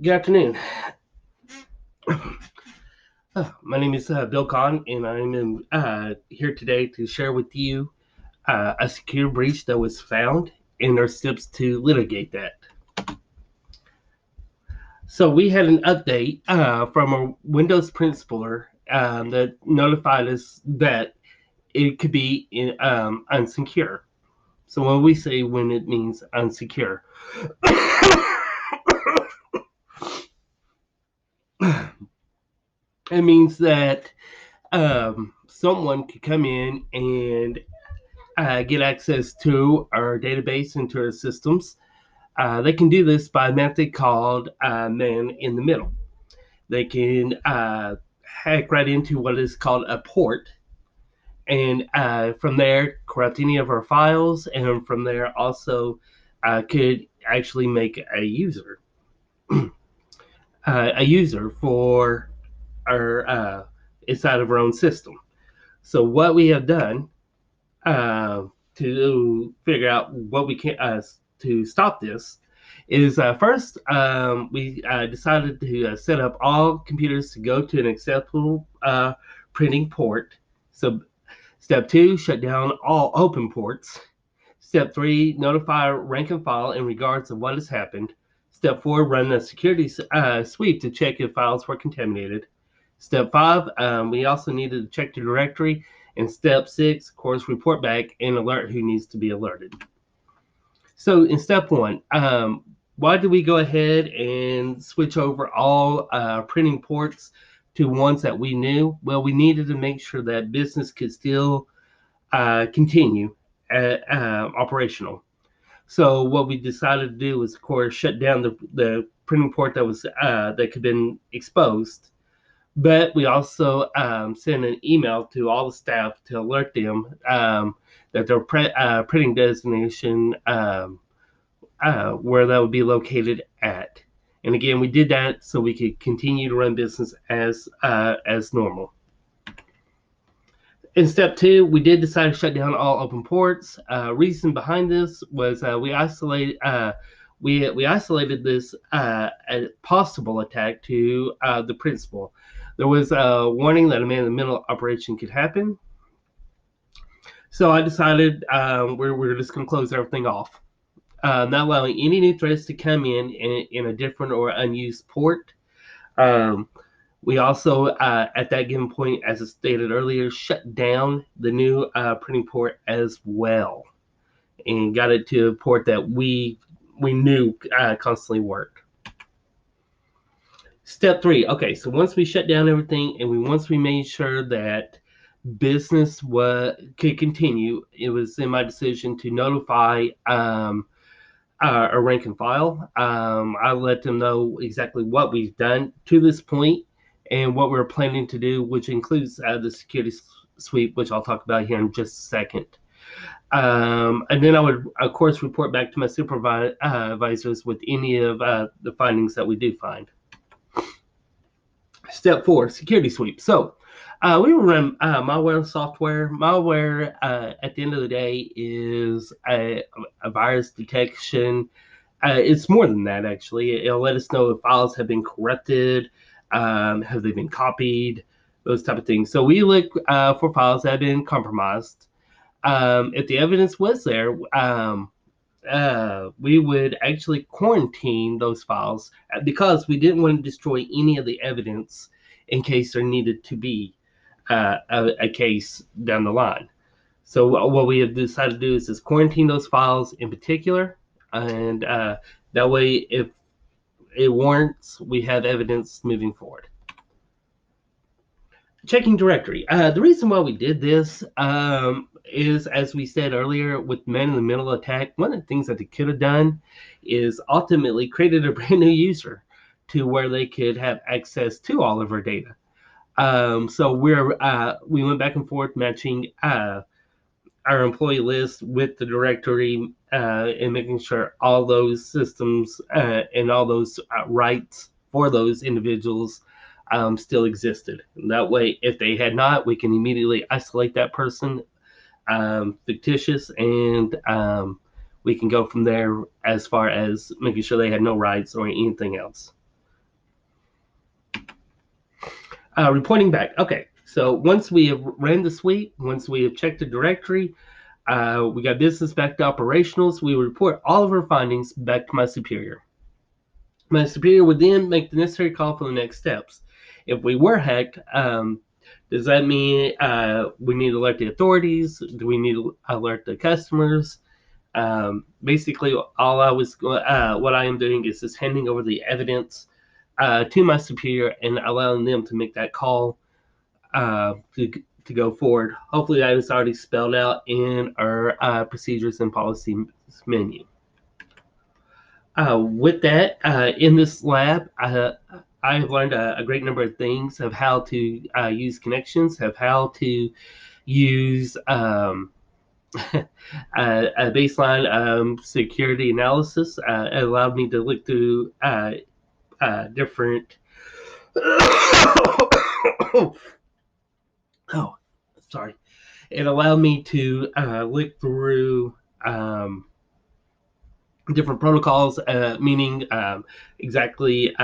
Good afternoon. My name is Bill Kahn, and I'm here today to share with you a security breach that was found and our steps to litigate that. So we had an update from a Windows principler that notified us that it could be unsecure. So when we say when it means unsecure, it means that someone could come in and get access to our database and to our systems. They can do this by a method called man in the middle. They can hack right into what is called a port, and from there corrupt any of our files, and from there also could actually make a user for our inside of our own system. So what we have done uh, to figure out what we can to stop this is first we decided to set up all computers to go to an acceptable printing port. So step two, shut down all open ports. Step three, notify rank and file in regards to what has happened. Step four, run a security sweep to check if files were contaminated. Step five, we also needed to check the directory. And step six, of course, report back and alert who needs to be alerted. So in step one, why did we go ahead and switch over all printing ports to ones that we knew? Well, we needed to make sure that business could still continue operational. So what we decided to do was, of course, shut down the printing port that was that could have been exposed. But we also sent an email to all the staff to alert them that their printing designation where that would be located at. And again, we did that so we could continue to run business as normal. In step two, we did decide to shut down all open ports. Reason behind this was we isolated this a possible attack to the principal. There was a warning that a man-in-the-middle operation could happen, so I decided we're just going to close everything off, not allowing any new threats to come in a different or unused port. Um, we also, at that given point, as I stated earlier, shut down the new printing port as well, and got it to a port that we knew constantly worked. Step three. Okay, so once we shut down everything, and once we made sure that business could continue, it was in my decision to notify a rank and file. I let them know exactly what we've done to this point and what we're planning to do, which includes the security sweep, which I'll talk about here in just a second. And then I would, of course, report back to my supervisors with any of the findings that we do find. Step four, security sweep. So we run malware software. Malware, at the end of the day, is a virus detection. It's more than that, actually. It'll let us know if files have been corrupted, have they been copied, those type of things. So we look for files that have been compromised. If the evidence was there, we would actually quarantine those files because we didn't want to destroy any of the evidence in case there needed to be a case down the line. So what we have decided to do is just quarantine those files in particular, and that way, if it warrants, we have evidence moving forward. Checking directory. The reason why we did this is, as we said earlier, with man-in-the-middle attack, one of the things that they could have done is ultimately created a brand new user to where they could have access to all of our data. So we went back and forth matching our employee list with the directory and making sure all those systems and all those rights for those individuals still existed. And that way, if they had not, we can immediately isolate that person, fictitious, and we can go from there as far as making sure they had no rights or anything else. Reporting back. Okay, so once we have ran the sweep, once we have checked the directory, we got business back to operationals, we report all of our findings back to my superior. My superior would then make the necessary call for the next steps. If we were hacked, does that mean we need to alert the authorities? Do we need to alert the customers? Basically, what I am doing is just handing over the evidence to my superior and allowing them to make that call to go forward. Hopefully, that is already spelled out in our procedures and policies menu. With that, in this lab, I have learned a great number of things of how to use connections, of how to use a baseline security analysis. It allowed me to look through different. Oh, sorry. It allowed me to look through different protocols, meaning exactly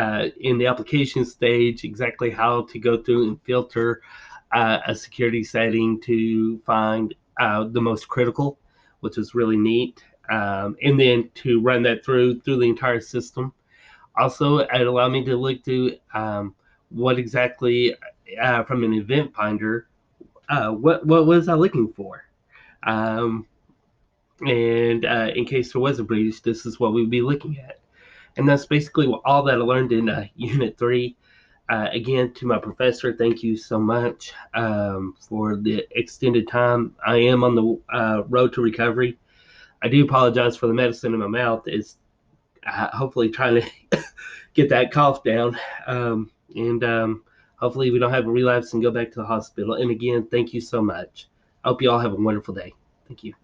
in the application stage, exactly how to go through and filter a security setting to find the most critical, which is really neat. And then to run that through the entire system. Also, it allowed me to look through what exactly from an event finder, what was I looking for? Um, and in case there was a breach, this is what we'd be looking at. And that's basically all that I learned in Unit 3. Again, to my professor, thank you so much for the extended time. I am on the road to recovery. I do apologize for the medicine in my mouth. It's hopefully trying to get that cough down. And hopefully we don't have a relapse and go back to the hospital. And again, thank you so much. I hope you all have a wonderful day. Thank you.